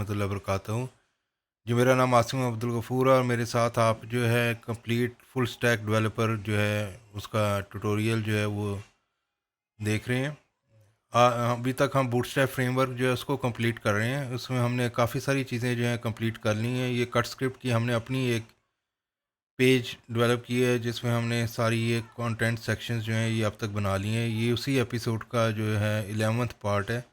रहमतुल्लाहि व बरकातहू। जी, मेरा नाम आसिम अब्दुल गफ़ूर है और मेरे साथ आप जो है कंप्लीट फुल स्टैक डेवलपर जो है उसका ट्यूटोरियल जो है वो देख रहे हैं। अभी तक हम बूटस्ट्रैप फ्रेमवर्क जो है उसको कंप्लीट कर रहे हैं। उसमें हमने काफ़ी सारी चीज़ें जो हैं कंप्लीट कर ली हैं। ये कट स्क्रिप्ट की हमने अपनी एक पेज डेवलप की है जिसमें हमने सारी ये कंटेंट सेक्शंस जो हैं ये अब तक बना लिए हैं। ये उसी एपिसोड का जो है 11th पार्ट है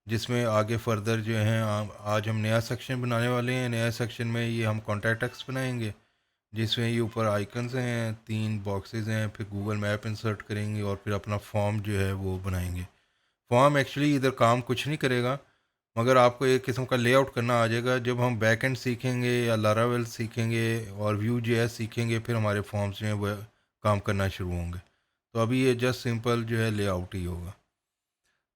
जिसमें आगे फर्दर जो है आज हम नया सेक्शन बनाने वाले हैं। नया सेक्शन में ये हम कॉन्टैक्ट टेक्स्ट बनाएंगे जिसमें ये ऊपर आइकन्स हैं, 3 बॉक्सेस हैं, फिर गूगल मैप इंसर्ट करेंगे और फिर अपना फॉर्म जो है वो बनाएंगे। फॉर्म एक्चुअली इधर काम कुछ नहीं करेगा मगर आपको एक किस्म का लेआउट करना आ जाएगा। जब हम बैक एंड सीखेंगे या लारावेल सीखेंगे और व्यू जेएस सीखेंगे फिर हमारे फॉर्म्स जो हैं वो काम करना शुरू होंगे। तो अभी ये जस्ट सिंपल जो है लेआउट ही होगा।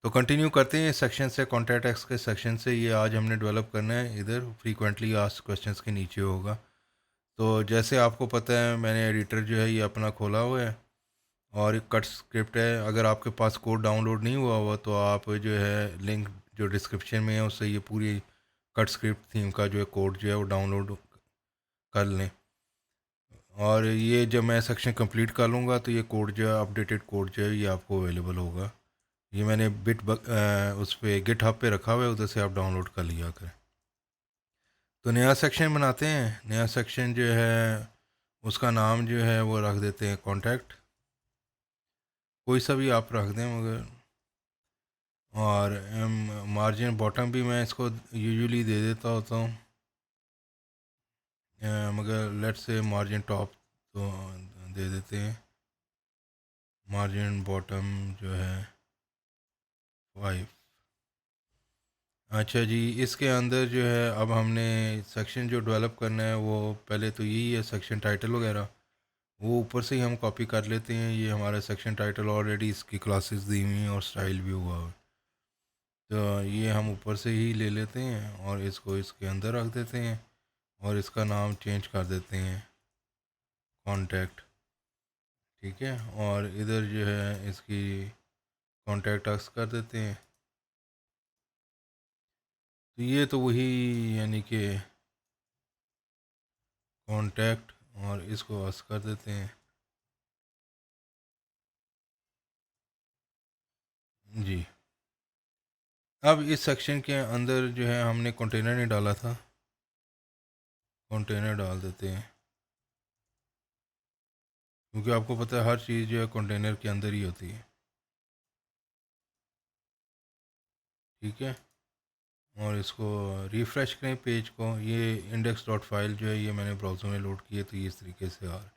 तो कंटिन्यू करते हैं सेक्शन से, कॉन्टैक्ट टेक्स्ट के सेक्शन से। ये आज हमने डेवलप करना है, इधर फ्रीक्वेंटली आस्क्ड क्वेश्चंस के नीचे होगा। तो जैसे आपको पता है मैंने एडिटर जो है ये अपना खोला हुआ है और एक कट स्क्रिप्ट है। अगर आपके पास कोड डाउनलोड नहीं हुआ तो आप जो है लिंक जो डिस्क्रिप्शन में है उससे ये पूरी कट स्क्रिप्ट थीम का जो है कोड जो है वो डाउनलोड कर लें। और ये जब मैं सेक्शन कंप्लीट कर लूँगा तो ये कोड जो है अपडेटेड कोड जो है ये आपको अवेलेबल होगा। ये मैंने उस पर गिटहब पे रखा हुआ है, उधर से आप डाउनलोड कर लिया करें। तो नया सेक्शन बनाते हैं। नया सेक्शन जो है उसका नाम जो है वो रख देते हैं कॉन्टैक्ट, कोई सा भी आप रख दें मगर। और मार्जिन बॉटम भी मैं इसको यूजुअली दे देता होता हूँ मगर लेट से मार्जिन टॉप तो दे देते हैं। मार्जिन बॉटम जो है 5। अच्छा जी, इसके अंदर जो है अब हमने सेक्शन जो डेवलप करना है वो पहले तो यही है सेक्शन टाइटल वगैरह, वो ऊपर से ही हम कॉपी कर लेते हैं। ये हमारा सेक्शन टाइटल ऑलरेडी इसकी क्लासेस दी हुई हैं और स्टाइल भी हुआ है, तो ये हम ऊपर से ही ले लेते हैं और इसको इसके अंदर रख देते हैं और इसका नाम चेंज कर देते हैं कॉन्टैक्ट। ठीक है, और इधर जो है इसकी कॉन्टैक्ट अक्स कर देते हैं। तो ये तो वही यानी कि कॉन्टैक्ट और इसको अक्स कर देते हैं जी। अब इस सेक्शन के अंदर जो है हमने कंटेनर नहीं डाला था, कंटेनर डाल देते हैं क्योंकि आपको पता है हर चीज़ जो है कंटेनर के अंदर ही होती है। ठीक है, और इसको रिफ़्रेश करें पेज को। ये इंडेक्स डॉट फाइल जो है ये मैंने ब्राउज़र में लोड किए तो ये इस तरीके से आ रहा है।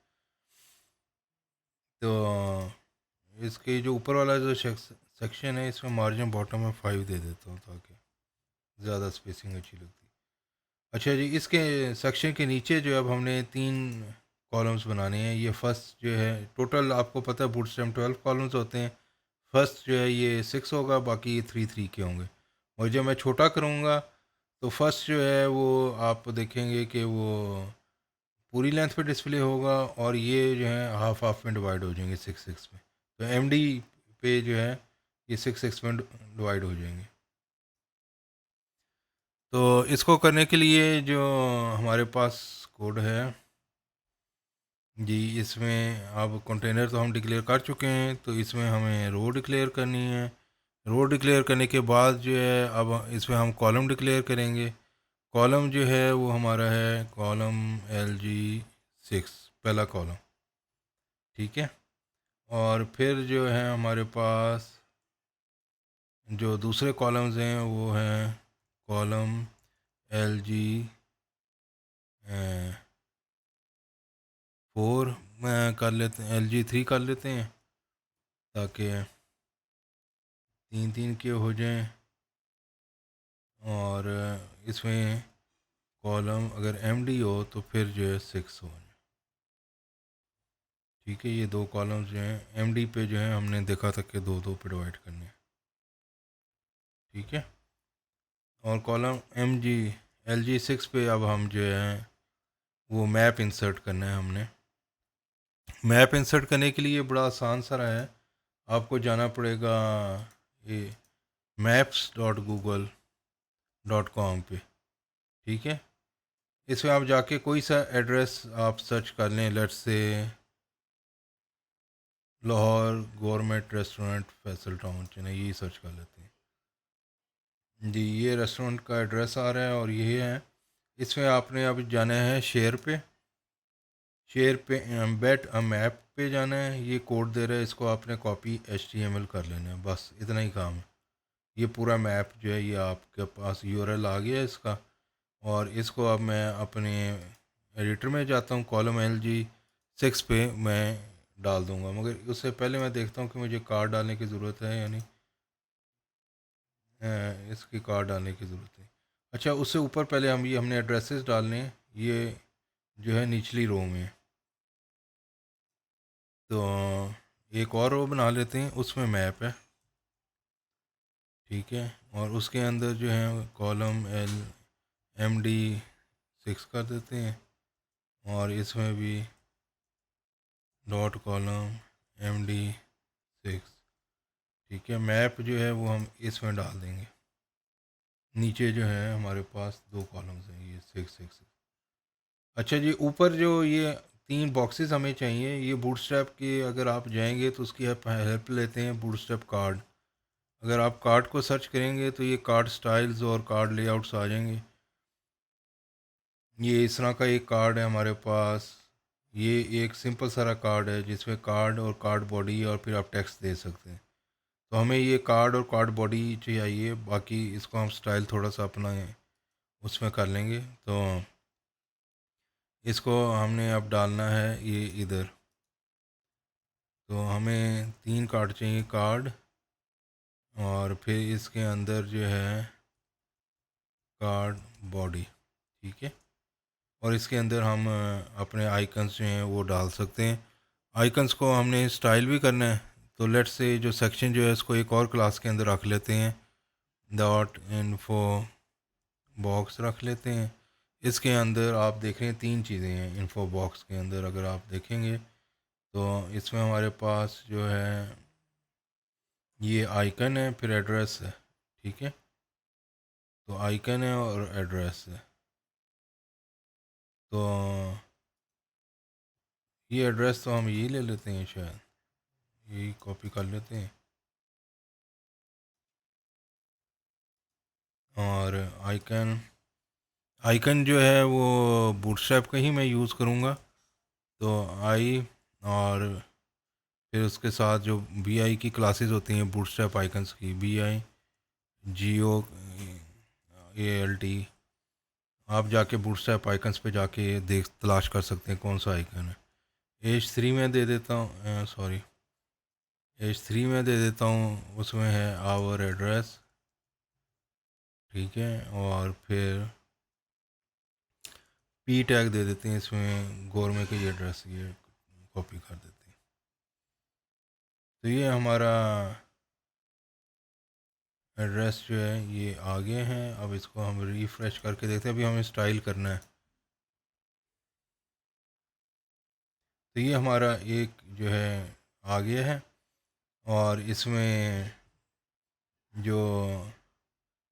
तो इसके जो ऊपर वाला जो सेक्शन है इसमें मार्जिन बॉटम में 5 दे देता हूँ ताकि ज़्यादा स्पेसिंग अच्छी लगती है। अच्छा जी, इसके सेक्शन के नीचे जो है अब हमने 3 कॉलम्स बनाने हैं। ये फर्स्ट जो है टोटल आपको पता है बूटस्ट्रैप 12 कॉलम्स होते हैं। फर्स्ट जो है ये 6 होगा, बाकी 3 के होंगे। और जब मैं छोटा करूँगा तो फर्स्ट जो है वो आप देखेंगे कि वो पूरी लेंथ पे डिस्प्ले होगा और ये जो है हाफ हाफ में डिवाइड हो जाएंगे 6 में। तो एमडी पे जो है ये 6 में डिवाइड हो जाएंगे। तो इसको करने के लिए जो हमारे पास कोड है जी, इसमें अब कंटेनर तो हम डिक्लेयर कर चुके हैं, तो इसमें हमें रो डिक्लेयर करनी है। रो डिक्लेयर करने के बाद जो है अब इसमें हम कॉलम डिक्लेयर करेंगे। कॉलम जो है वो हमारा है कॉलम LG6, पहला कॉलम। ठीक है, और फिर जो है हमारे पास जो दूसरे कॉलम्स हैं वो हैं कॉलम LG4 कर लेते हैं, LG3 कर लेते हैं ताकि 3 के हो जाएं। और इसमें कॉलम अगर MD हो तो फिर जो है 6 हो जाए। ठीक है, ये 2 कॉलम्स जो हैं MD पे जो है हमने देखा था कि 2 पे डिवाइड करने हैं। ठीक है, और कॉलम LG6 पे अब हम जो है वो मैप इंसर्ट करना है हमने। मैप इंसर्ट करने के लिए बड़ा आसान सा है, आपको जाना पड़ेगा ये maps.google.com पे। ठीक है, इसमें आप जाके कोई सा एड्रेस आप सर्च कर लें, let's say Lahore government restaurant Faisal town Chennai, यही सर्च कर लेते हैं जी। ये रेस्टोरेंट का एड्रेस आ रहा है और ये है। इसमें आपने अब जाना है शेयर पे, शेयर पे बेट अ मैप पे जाना है। ये कोड दे रहा है, इसको आपने कॉपी HTML कर लेना है, बस इतना ही काम है। ये पूरा मैप जो है ये आपके पास URL आ गया है इसका। और इसको अब मैं अपने एडिटर में जाता हूँ, कॉलम LG6 पे मैं डाल दूँगा, मगर उससे पहले मैं देखता हूँ कि मुझे कार्ड डालने की ज़रूरत है या नहीं। इसकी कार्ड डालने की ज़रूरत है। अच्छा, उससे ऊपर पहले हमने एड्रेसेस डालने हैं, ये जो है निचली रो में। तो एक और रो बना लेते हैं, उसमें मैप है, ठीक है। और उसके अंदर जो है कॉलम MD6 कर देते हैं, और इसमें भी डॉट कॉलम MD6, ठीक है। मैप जो है वो हम इसमें डाल देंगे। नीचे जो है हमारे पास दो कॉलम्स हैं, ये 6 6। अच्छा जी, ऊपर जो ये तीन बॉक्सेस हमें चाहिए, ये बूटस्ट्रैप के अगर आप जाएंगे तो उसकी हेल्प लेते हैं बूटस्ट्रैप कार्ड। अगर आप कार्ड को सर्च करेंगे तो ये कार्ड स्टाइल्स और कार्ड लेआउट्स आ जाएंगे। ये इस तरह का एक कार्ड है हमारे पास। ये एक सिंपल सारा कार्ड है जिसमें कार्ड और कार्ड बॉडी और फिर आप टेक्स्ट दे सकते हैं। तो हमें ये कार्ड और कार्ड बॉडी चाहिए, बाकी इसको हम स्टाइल थोड़ा सा अपना उसमें कर लेंगे। तो इसको हमने अब डालना है ये इधर। तो हमें तीन कार्ड चाहिए, कार्ड और फिर इसके अंदर जो है कार्ड बॉडी, ठीक है। और इसके अंदर हम अपने आइकन्स जो हैं वो डाल सकते हैं। आइकन्स को हमने स्टाइल भी करना है, तो लेट्स से जो सेक्शन जो है इसको एक और क्लास के अंदर रख लेते हैं, डॉट इन्फो बॉक्स रख लेते हैं। इसके अंदर आप देख रहे हैं तीन चीज़ें हैं इन्फो बॉक्स के अंदर, अगर आप देखेंगे तो इसमें हमारे पास जो है ये आइकन है, फिर एड्रेस है, ठीक है। तो आइकन है और एड्रेस है। तो ये एड्रेस तो हम यही ले लेते हैं, शायद यही कॉपी कर लेते हैं। और आइकन, आइकन जो है वो बूटस्ट्रैप का ही मैं यूज़ करूँगा। तो आई, और फिर उसके साथ जो BI की क्लासेस होती हैं बूटस्ट्रैप आइकन्स की, BI GOALT, आप जाके बूटस्ट्रैप आइकन्स पे जाके देख तलाश कर सकते हैं कौन सा आइकन है। H3 में दे देता हूँ, सॉरी H3 में दे देता हूँ, उसमें है आवर एड्रेस, ठीक है। और फिर P टैग दे देते हैं, इसमें गवर्नमेंट का ये एड्रेस ये कॉपी कर देते हैं। तो ये हमारा एड्रेस जो है ये आगे हैं। अब इसको हम रिफ़्रेश करके देखते हैं, अभी हमें स्टाइल करना है। तो ये हमारा एक जो है आ गया है, और इसमें जो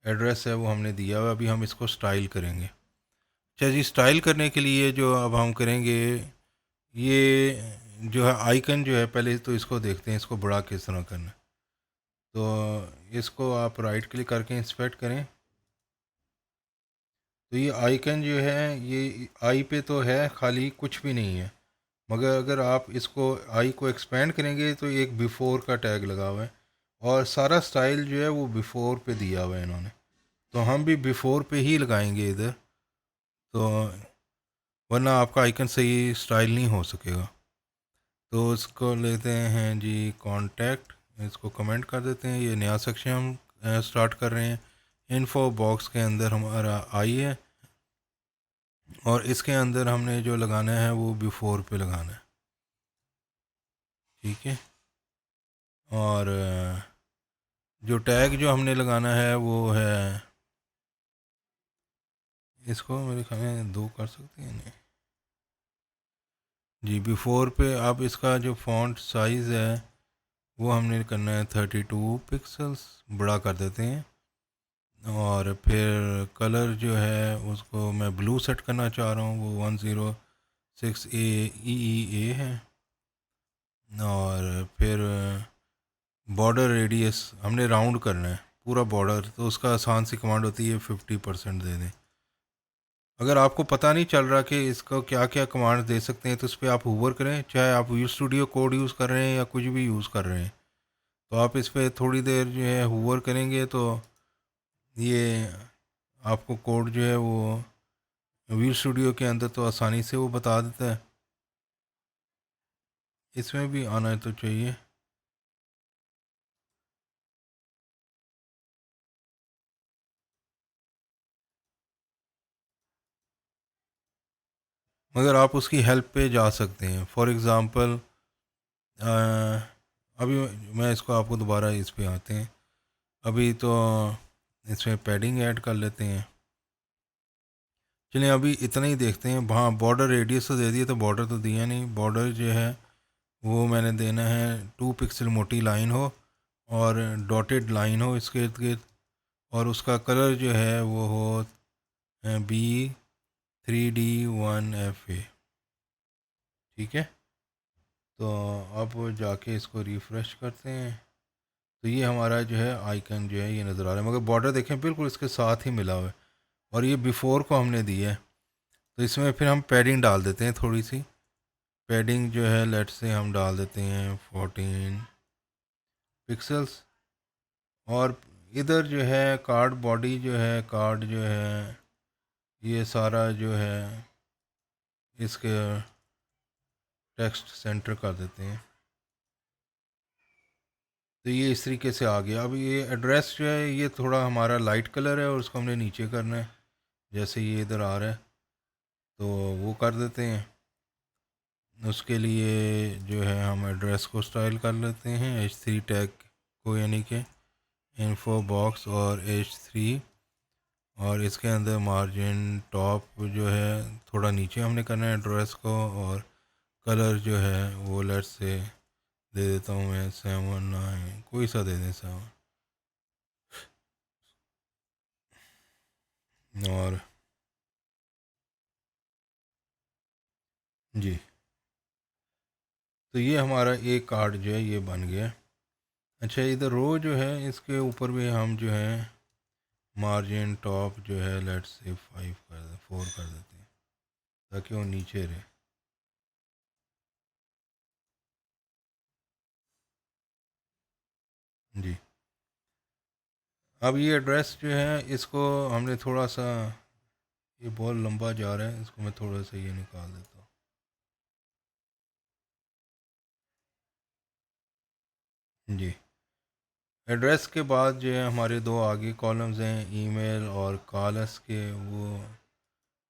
एड्रेस है वो हमने दिया हुआ। अभी हम इसको स्टाइल करेंगे। अच्छा जी, स्टाइल करने के लिए जो अब हम करेंगे, ये जो है आइकन जो है, पहले तो इसको देखते हैं इसको बड़ा किस तरह करना है। तो इसको आप राइट क्लिक करके इंस्पेक्ट करें। तो ये आइकन जो है ये आई पे तो है, खाली कुछ भी नहीं है। मगर अगर आप इसको आई को एक्सपेंड करेंगे तो एक बिफ़ोर का टैग लगा हुआ है, और सारा स्टाइल जो है वो बिफ़ोर पे दिया हुआ है इन्होंने। तो हम भी बिफ़ोर पे ही लगाएंगे इधर, तो वरना आपका आइकन सही स्टाइल नहीं हो सकेगा। तो इसको लेते हैं जी कांटेक्ट, इसको कमेंट कर देते हैं। ये नया सेक्शन हम स्टार्ट कर रहे हैं। इन्फो बॉक्स के अंदर हमारा आई है, और इसके अंदर हमने जो लगाना है वो बिफ़ोर पे लगाना है, ठीक है। और जो टैग जो हमने लगाना है वो है, इसको मेरे ख्याल में दो कर सकते हैं नहीं जी। बिफ़ोर पे आप इसका जो फ़ॉन्ट साइज़ है वो हमने करना है 32 पिक्सल्स, बड़ा कर देते हैं। और फिर कलर जो है उसको मैं ब्लू सेट करना चाह रहा हूँ, वो 106 ए है। और फिर बॉर्डर रेडियस हमने राउंड करना है पूरा बॉर्डर, तो उसका आसान सी कमांड होती है 50% दे दें। अगर आपको पता नहीं चल रहा कि इसको क्या क्या कमांड दे सकते हैं, तो इस पर आप हूवर करें, चाहे आप यू स्टूडियो कोड यूज़ कर रहे हैं या कुछ भी यूज़ कर रहे हैं, तो आप इस पर थोड़ी देर जो है हूवर करेंगे तो ये आपको कोड जो है वो व्यू स्टूडियो के अंदर तो आसानी से वो बता देता है। इसमें भी आना तो चाहिए। मगर आप उसकी हेल्प पे जा सकते हैं। फॉर एग्ज़ाम्पल अभी मैं इसको आपको दोबारा इस पे आते हैं। अभी तो इसमें पैडिंग ऐड कर लेते हैं। चलिए अभी इतना ही देखते हैं। हाँ, बॉर्डर रेडियस तो दे दिया, तो बॉर्डर तो दिया नहीं। बॉर्डर जो है वो मैंने देना है 2 पिक्सल मोटी लाइन हो और डॉटेड लाइन हो इसके इर्द गिर्द, और उसका कलर जो है वो हो B3D1FA। ठीक है, तो अब जाके इसको रिफ़्रेश करते हैं, तो ये हमारा जो है आइकन जो है ये नज़र आ रहा है, मगर बॉर्डर देखें बिल्कुल इसके साथ ही मिला हुआ है। और ये बिफ़ोर को हमने दिया है, तो इसमें फिर हम पैडिंग डाल देते हैं थोड़ी सी। पैडिंग जो है लेट से हम डाल देते हैं 14 पिक्सल्स। और इधर जो है कार्ड बॉडी जो है, कार्ड जो है ये सारा जो है इसके टेक्स्ट सेंटर कर देते हैं। तो ये इस तरीके से आ गया। अब ये एड्रेस जो है ये थोड़ा हमारा लाइट कलर है और उसको हमने नीचे करना है, जैसे ये इधर आ रहा है तो वो कर देते हैं। उसके लिए जो है हम एड्रेस को स्टाइल कर लेते हैं H3 टैग को, यानी कि इन्फो बॉक्स और H3। और इसके अंदर मार्जिन टॉप जो है थोड़ा नीचे हमने करना है एड्रेस को। और कलर जो है वो लेट से दे देता हूँ मैं 7 9, कोई सा दे दें 7। और जी, तो ये हमारा एक कार्ड जो है ये बन गया। अच्छा, इधर रो जो है इसके ऊपर भी हम जो है मार्जिन टॉप जो है लेट से 4 कर देते हैं, ताकि वो नीचे रहे। जी, अब ये एड्रेस जो है इसको हमने थोड़ा सा, ये बहुत लंबा जा रहा है, इसको मैं थोड़ा सा ये निकाल देता हूँ। जी, एड्रेस के बाद जो है हमारे दो आगे कॉलम्स हैं ईमेल और कॉलस के, वो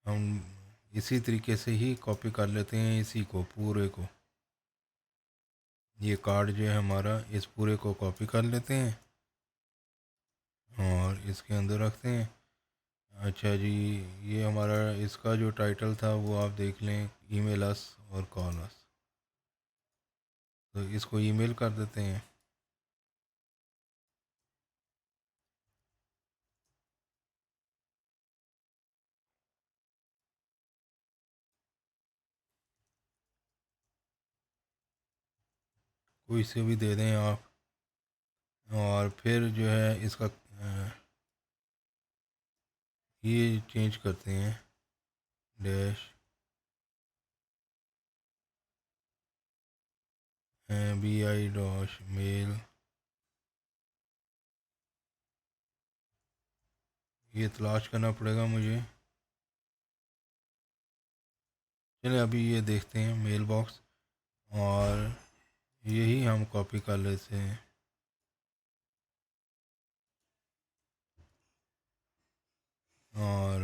हम इसी तरीके से ही कॉपी कर लेते हैं, इसी को पूरे को। ये कार्ड जो है हमारा, इस पूरे को कॉपी कर लेते हैं और इसके अंदर रखते हैं। अच्छा जी, ये हमारा इसका जो टाइटल था वो आप देख लें, ईमेल अस और कॉल अस, तो इसको ईमेल कर देते हैं। कोई से भी दे दें आप। और फिर जो है इसका ये चेंज करते हैं, डैश BI डॉश मेल, ये तलाश करना पड़ेगा मुझे। चलिए अभी ये देखते हैं मेल बॉक्स, और यही हम कॉपी कर लेते हैं। और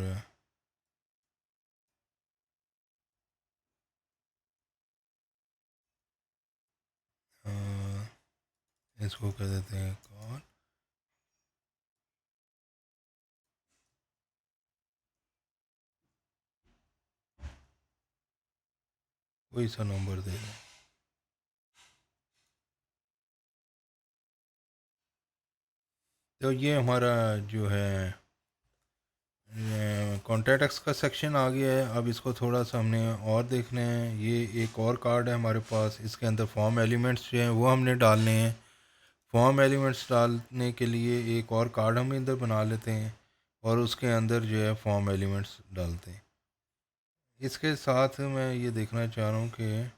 अ, इसको कर देते हैं कॉल। कोई सा नंबर दे दें। तो ये हमारा जो है कॉन्टैक्ट्स का सेक्शन आ गया है। अब इसको थोड़ा सा हमने और देखना है। ये एक और कार्ड है हमारे पास, इसके अंदर फॉर्म एलिमेंट्स जो हैं वो हमने डालने हैं। फॉर्म एलिमेंट्स डालने के लिए एक और कार्ड हम इधर बना लेते हैं और उसके अंदर जो है फॉर्म एलिमेंट्स डालते हैं। इसके साथ मैं ये देखना चाह रहा हूँ कि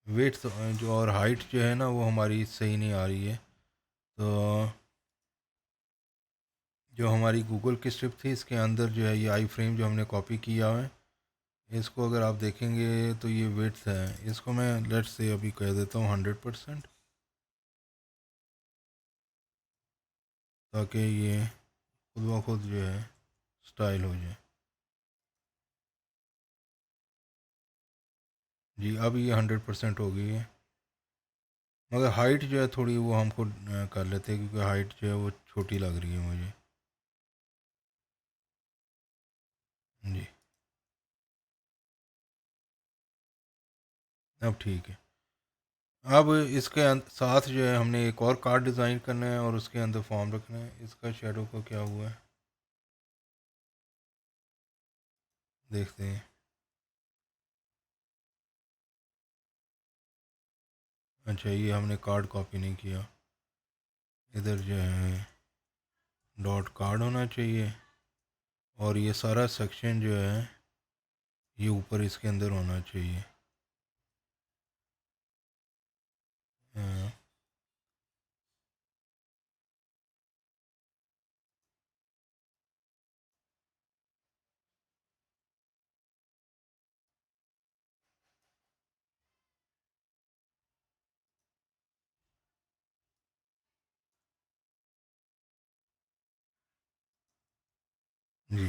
वेट जो और हाइट जो है ना वो हमारी सही नहीं आ रही है। तो जो हमारी गूगल की स्ट्रिप थी इसके अंदर जो है ये आई फ्रेम जो हमने कॉपी किया है, इसको अगर आप देखेंगे तो ये वेट्स है। इसको मैं लेट्स से अभी कह देता हूँ 100%, ताकि ये खुद ब खुद जो है स्टाइल हो जाए। जी अब ये 100% हो गई है। मगर हाइट जो है थोड़ी वो हमको कर लेते हैं, क्योंकि हाइट जो है वो छोटी लग रही है मुझे। जी अब ठीक है। अब इसके साथ जो है हमने एक और कार्ड डिज़ाइन करना है और उसके अंदर फॉर्म रखना है। इसका शेडो का क्या हुआ है देखते हैं। अच्छा ये हमने कार्ड कॉपी नहीं किया। इधर जो है डॉट कार्ड होना चाहिए और ये सारा सेक्शन जो है ये ऊपर इसके अंदर होना चाहिए। अ, जी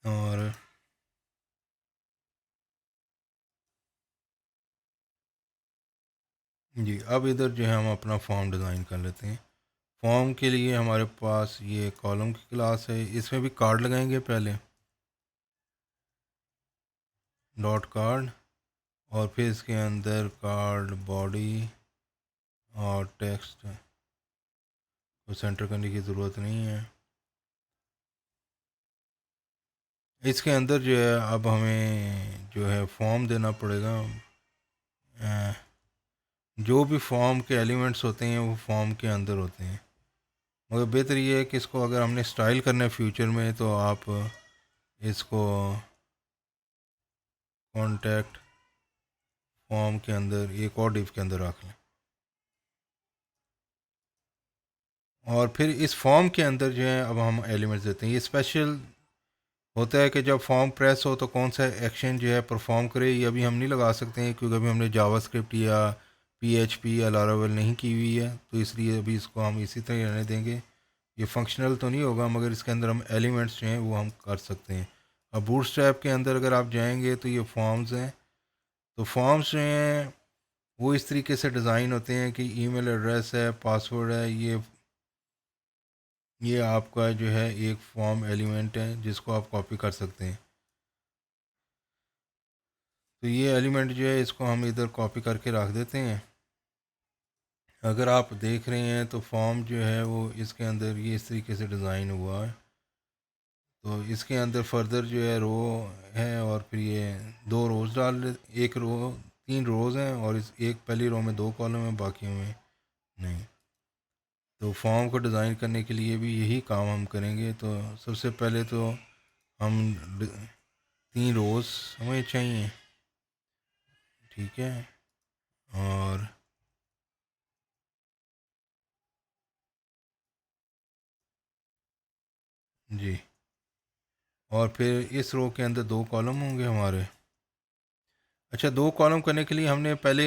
और जी अब इधर जो है हम अपना फॉर्म डिज़ाइन कर लेते हैं। फॉर्म के लिए हमारे पास ये कॉलम की क्लास है, इसमें भी कार्ड लगाएंगे पहले, डॉट कार्ड, और फिर इसके अंदर कार्ड बॉडी और टेक्स्ट को सेंटर करने की ज़रूरत नहीं है। इसके अंदर जो है अब हमें जो है फॉर्म देना पड़ेगा। अ, जो भी फॉर्म के एलिमेंट्स होते हैं वो फॉर्म के अंदर होते हैं। मगर बेहतर ये है कि इसको अगर हमने स्टाइल करना है फ्यूचर में तो आप इसको कॉन्टैक्ट फॉर्म के अंदर एक और डिव के अंदर रख लें। और फिर इस फॉर्म के अंदर जो है अब हम एलिमेंट्स देते हैं। ये स्पेशल होता है कि जब फॉर्म प्रेस हो तो कौन सा एक्शन जो है परफॉर्म करे, ये अभी हम नहीं लगा सकते हैं क्योंकि अभी हमने जावास्क्रिप्ट या PHP या लारावेल नहीं की हुई है, तो इसलिए अभी इसको हम इसी तरह रहने देंगे। ये फंक्शनल तो नहीं होगा मगर इसके अंदर हम एलिमेंट्स जो हैं वो हम कर सकते हैं। अब बूटस्ट्रैप के अंदर अगर आप जाएंगे तो ये फॉर्म्स हैं। तो फॉर्म्स जो हैं वो इस तरीके से डिज़ाइन होते हैं कि ईमेल एड्रेस है, पासवर्ड है, ये आपका जो है एक फॉर्म एलिमेंट है जिसको आप कॉपी कर सकते हैं। तो ये एलिमेंट जो है इसको हम इधर कॉपी करके रख देते हैं। अगर आप देख रहे हैं तो फॉर्म जो है वो इसके अंदर ये इस तरीके से डिज़ाइन हुआ है। तो इसके अंदर फर्दर जो है रो है और फिर ये दो रोज़ एक रो, तीन रोज़ हैं और इस एक पहली रो में दो कॉलम हैं, बाकी में नहीं। तो फॉर्म को डिज़ाइन करने के लिए भी यही काम हम करेंगे। तो सबसे पहले तो हम तीन रोज़ हमें चाहिए, ठीक है। और जी और फिर इस रो के अंदर दो कॉलम होंगे हमारे। अच्छा दो कॉलम करने के लिए हमने पहले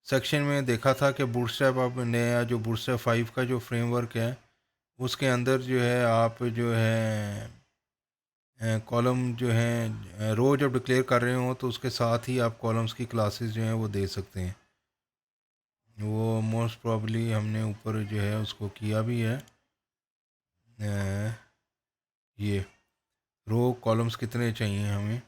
सेक्शन में देखा था कि बूटस्ट्रैप आप नया जो बूटस्ट्रैप 5 का जो फ्रेमवर्क है उसके अंदर जो है आप जो है कॉलम जो है रो जब डिक्लेयर कर रहे हो तो उसके साथ ही आप कॉलम्स की क्लासेस जो हैं वो दे सकते हैं। वो मोस्ट प्रॉब्ली हमने ऊपर जो है उसको किया भी है। अ, ये रो कॉलम्स कितने चाहिए हमें,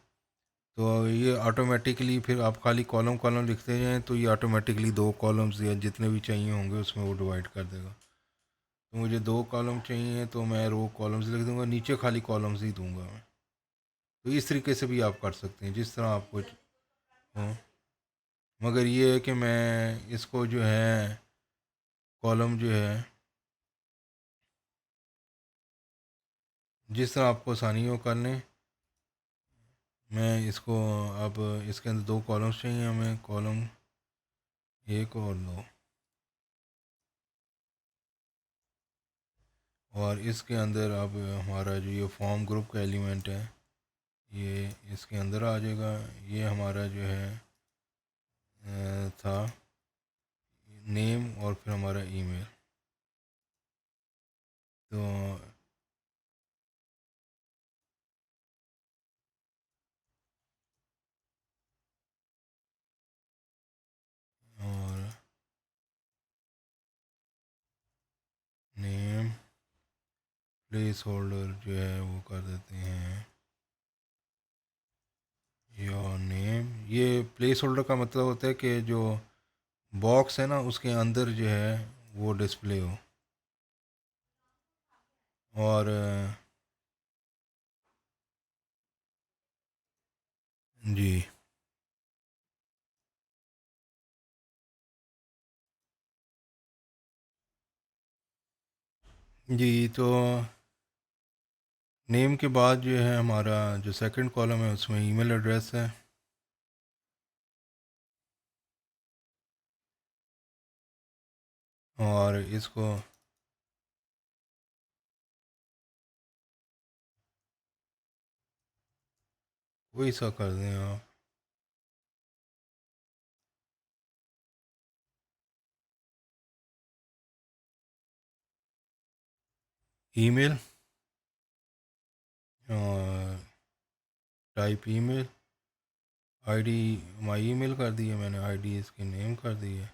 तो ये ऑटोमेटिकली फिर आप खाली कॉलम कॉलम लिखते जाएं तो ये ऑटोमेटिकली दो कॉलम्स या जितने भी चाहिए होंगे उसमें वो डिवाइड कर देगा। तो मुझे दो कॉलम चाहिए तो मैं रो कॉलम्स लिख दूंगा, नीचे खाली कॉलम्स ही दूंगा मैं। तो इस तरीके से भी आप कर सकते हैं जिस तरह आपको हो। मगर ये है कि मैं इसको जो है कॉलम जो है जिस तरह आपको आसानी हो कर लें। मैं इसको अब इसके अंदर दो कॉलम्स चाहिए हमें, कॉलम एक और दो, और इसके अंदर अब हमारा जो ये फॉर्म ग्रुप का एलिमेंट है ये इसके अंदर आ जाएगा। ये हमारा जो है था नेम और फिर हमारा ईमेल। तो और नेम प्लेस होल्डर जो है वो कर देते हैं योर नेम। ये प्लेस होल्डर का मतलब होता है कि जो बॉक्स है ना उसके अंदर जो है वो डिस्प्ले हो। और जी जी, तो नेम के बाद जो है हमारा जो सेकंड कॉलम है उसमें ईमेल एड्रेस है। और इसको वही सा कर दें आप। ईमेल और type email, ID my email कर दी है मैंने, आईडी इसकी नेम कर दी है।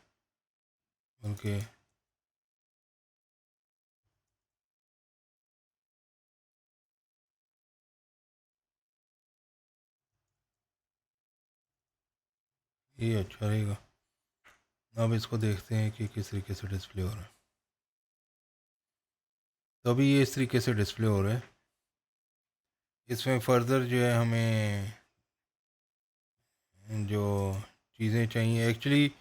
ओके। ये अच्छा रहेगा। अब इसको देखते हैं कि किस तरीके से डिस्प्ले हो रहा है। तो अभी ये इस तरीके से डिस्प्ले हो रहा है। इसमें फर्दर जो है हमें जो चीज़ें चाहिए एक्चुअली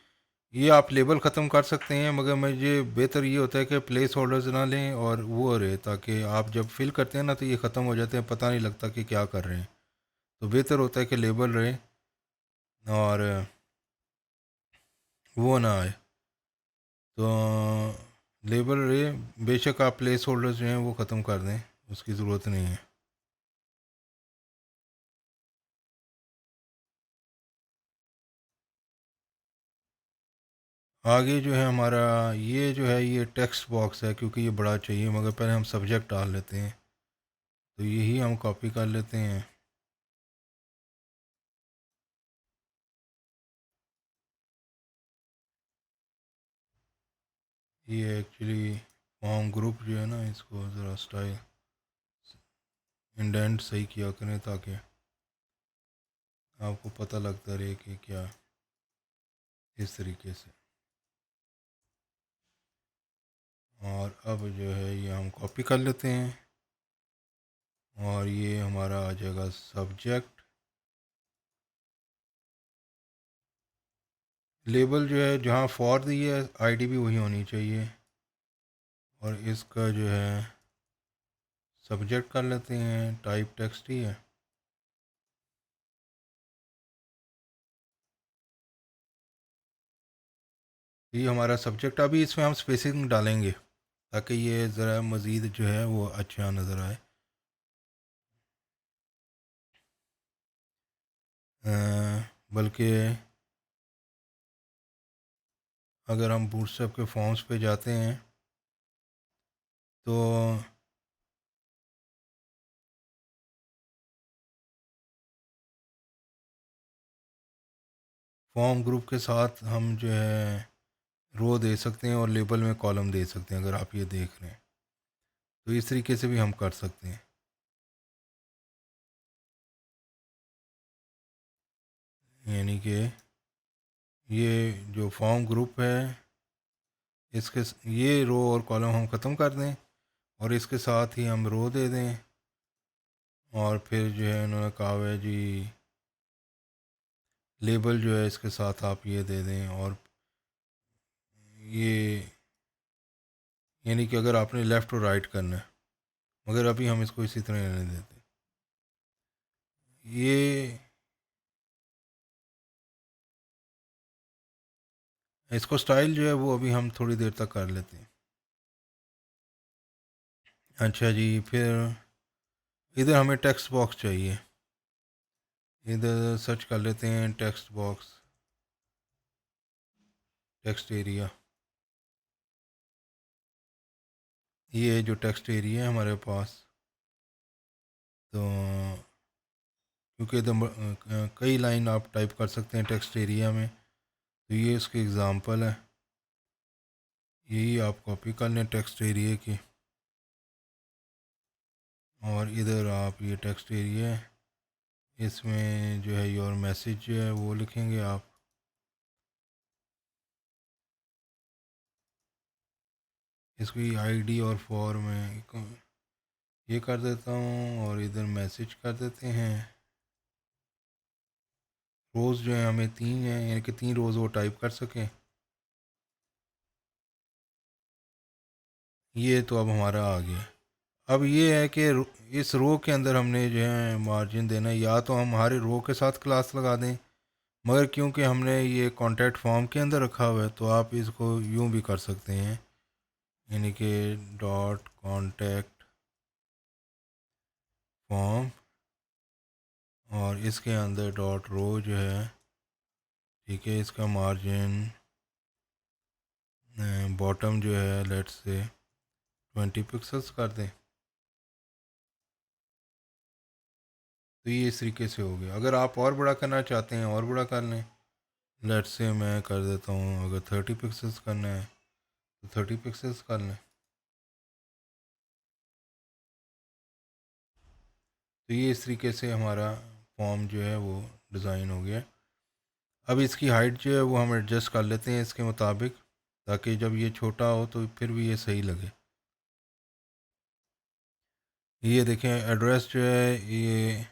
ये आप लेबल ख़त्म कर सकते हैं, मगर मुझे बेहतर ये होता है कि प्लेस होल्डर्स ना लें और वो रहे, ताकि आप जब फिल करते हैं ना तो ये ख़त्म हो जाते हैं, पता नहीं लगता कि क्या कर रहे हैं। तो बेहतर होता है कि लेबल रहे और वो ना आए। तो लेबल रहे, बेशक आप प्लेस होल्डर्स जो हैं वो ख़त्म कर दें, उसकी ज़रूरत नहीं है। आगे जो है हमारा ये जो है ये टेक्स्ट बॉक्स है, क्योंकि ये बड़ा चाहिए, मगर पहले हम सब्जेक्ट डाल लेते हैं। तो यही हम कॉपी कर लेते हैं। ये एक्चुअली फॉर्म ग्रुप जो है ना इसको ज़रा स्टाइल इंडेंट सही किया करें ताकि आपको पता लगता रहे कि क्या इस तरीके से। और अब जो है ये हम कॉपी कर लेते हैं और ये हमारा आ जाएगा सब्जेक्ट। लेबल जो है जहाँ फॉर दी है आईडी भी वही होनी चाहिए, और इसका जो है सब्जेक्ट कर लेते हैं टाइप टेक्स्ट ही है। ये हमारा सब्जेक्ट, अभी इसमें हम स्पेसिंग डालेंगे ताकि ये ज़रा मज़ीद जो है वो अच्छा नज़र आए। बल्कि अगर हम बूटस्ट्रैप के फॉर्म्स पे जाते हैं तो फॉर्म ग्रुप के साथ हम जो है रो दे सकते हैं और लेबल में कॉलम दे सकते हैं, अगर आप ये देख रहे हैं तो इस तरीके से भी हम कर सकते हैं। यानी कि ये जो फॉर्म ग्रुप है इसके ये रो और कॉलम हम ख़त्म कर दें और इसके साथ ही हम रो दे दें। और फिर जो है उन्होंने कहा हुआ है जी लेबल जो है इसके साथ आप ये दे दें। और ये यानी कि अगर आपने लेफ़्ट और राइट करना है, मगर अभी हम इसको इसी तरह रहने देते। ये इसको स्टाइल जो है वो अभी हम थोड़ी देर तक कर लेते हैं। अच्छा जी, फिर इधर हमें टेक्स्ट बॉक्स चाहिए। इधर सर्च कर लेते हैं टेक्स्ट बॉक्स, टेक्स्ट एरिया। ये है जो टेक्स्ट एरिया है हमारे पास। तो क्योंकि इधर कई लाइन आप टाइप कर सकते हैं टेक्स्ट एरिया में, तो ये इसके एग्ज़ाम्पल है। यही आप कॉपी कर लें टेक्स्ट एरिया की, और इधर आप ये टेक्स्ट एरिया है, इसमें जो है योर मैसेज जो है वो लिखेंगे आप। इसकी आईडी और फॉर में ये कर देता हूँ, और इधर मैसेज कर देते हैं। रोज़ जो है हमें 3 है, यानी कि 3 रोज़ वो टाइप कर सकें। ये तो अब हमारा आ गया। अब ये है कि इस रो के अंदर हमने जो है मार्जिन देना है, या तो हम हमारे रो के साथ क्लास लगा दें, मगर क्योंकि हमने ये कॉन्टैक्ट फॉर्म के अंदर रखा हुआ है तो आप इसको यूं भी कर सकते हैं, यानी कि डॉट कॉन्टैक्ट फॉर्म और इसके अंदर डॉट रो जो है, ठीक है, इसका मार्जिन बॉटम जो है लेट्स से 20 पिक्सल्स कर दें। तो ये इस तरीके से हो गया। अगर आप और बड़ा करना चाहते हैं और बड़ा कर लें। लेट्स से मैं कर देता हूँ, अगर 30 पिक्सल्स करना है तो 30 पिक्सल्स कर लें। तो ये इस तरीके से हमारा फॉर्म जो है वो डिज़ाइन हो गया। अब इसकी हाइट जो है वो हम एडजस्ट कर लेते हैं इसके मुताबिक, ताकि जब ये छोटा हो तो फिर भी ये सही लगे। ये देखें एड्रेस जो है ये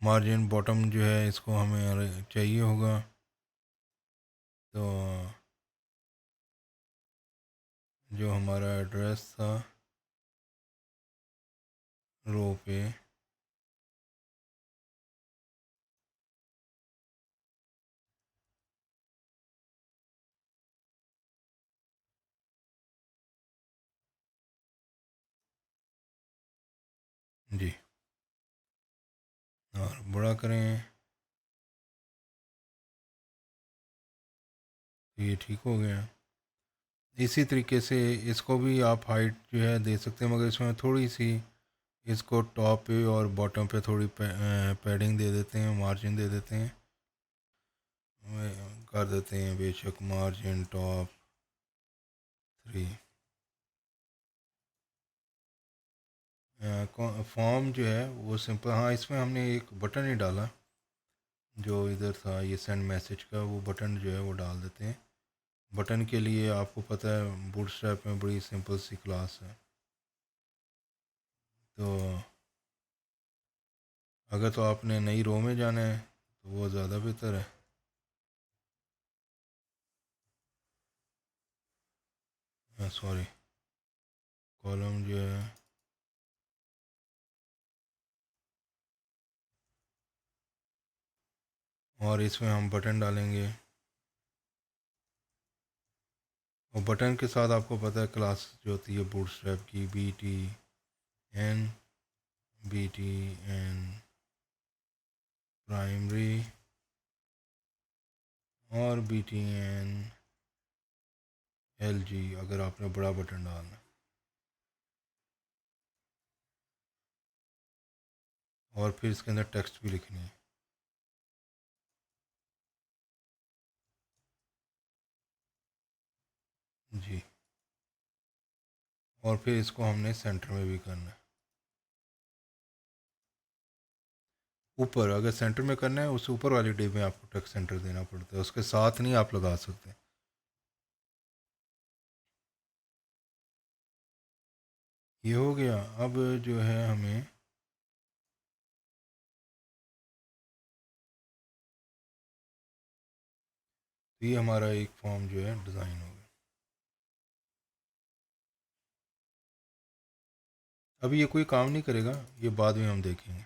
मार्जिन बॉटम जो है इसको हमें चाहिए होगा। तो जो हमारा एड्रेस था रो पे, जी, और बड़ा करें तो ये ठीक हो गया। इसी तरीके से इसको भी आप हाइट जो है दे सकते हैं, मगर इसमें थोड़ी सी इसको टॉप पे और बॉटम पे थोड़ी पैडिंग दे देते हैं, मार्जिन दे देते हैं। कर देते हैं बेशक मार्जिन टॉप 3। फॉर्म जो है वो सिंपल, हाँ इसमें हमने एक बटन ही डाला जो इधर था, ये सेंड मैसेज का, वो बटन जो है वो डाल देते हैं। बटन के लिए आपको पता है बूटस्ट्रैप में बड़ी सिंपल सी क्लास है। तो अगर तो आपने नई रो में जाना है तो वो ज़्यादा बेहतर है। सॉरी, कॉलम जो है, और इसमें हम बटन डालेंगे। और बटन के साथ आपको पता है क्लास जो होती है बूटस्ट्रैप की, N B T N primary और B T N L G, अगर आपने बड़ा बटन डालना है। और फिर इसके अंदर टेक्स्ट भी लिखनी है। जी, और फिर इसको हमने सेंटर में भी करना है। ऊपर अगर सेंटर में करना है, उस ऊपर वाली डिव में आपको टेक्स्ट सेंटर देना पड़ता है, उसके साथ नहीं आप लगा सकते। ये हो गया। अब जो है हमें तो ये हमारा एक फॉर्म जो है डिज़ाइन हो गया। अब ये कोई काम नहीं करेगा, ये बाद में हम देखेंगे।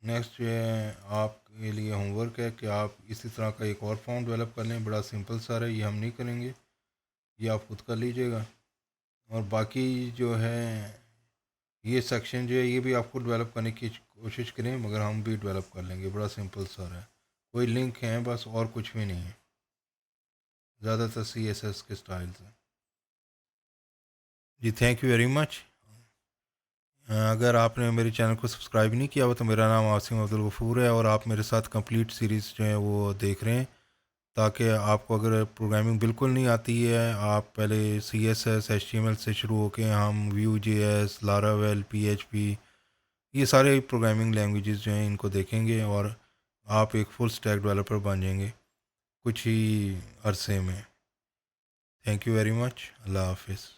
नेक्स्ट जो है आपके लिए होमवर्क है कि आप इसी तरह का एक और फॉर्म डेवलप कर लें। बड़ा सिंपल सा है, ये हम नहीं करेंगे, ये आप खुद कर लीजिएगा। और बाकी जो है ये सेक्शन जो है ये भी आपको डेवलप करने की कोशिश करें, मगर हम भी डेवलप कर लेंगे। बड़ा सिंपल सा है, कोई लिंक है बस, और कुछ भी नहीं है। ज़्यादातर CSS के स्टाइल्स हैं। जी थैंक यू वेरी मच। अगर आपने मेरे चैनल को सब्सक्राइब नहीं किया हो तो मेरा नाम आसिम अब्दुल गफूर है, और आप मेरे साथ कंप्लीट सीरीज़ जो है वो देख रहे हैं, ताकि आपको अगर प्रोग्रामिंग बिल्कुल नहीं आती है, आप पहले CSS HTML से शुरू होके हम Vue.js, Laravel, PHP, ये सारे प्रोग्रामिंग लैंग्वेजेस जो हैं इनको देखेंगे, और आप एक फुल स्टैक डेवलपर बन जाएंगे कुछ ही अरसे में। Thank you very much. अल्लाह हाफिज़।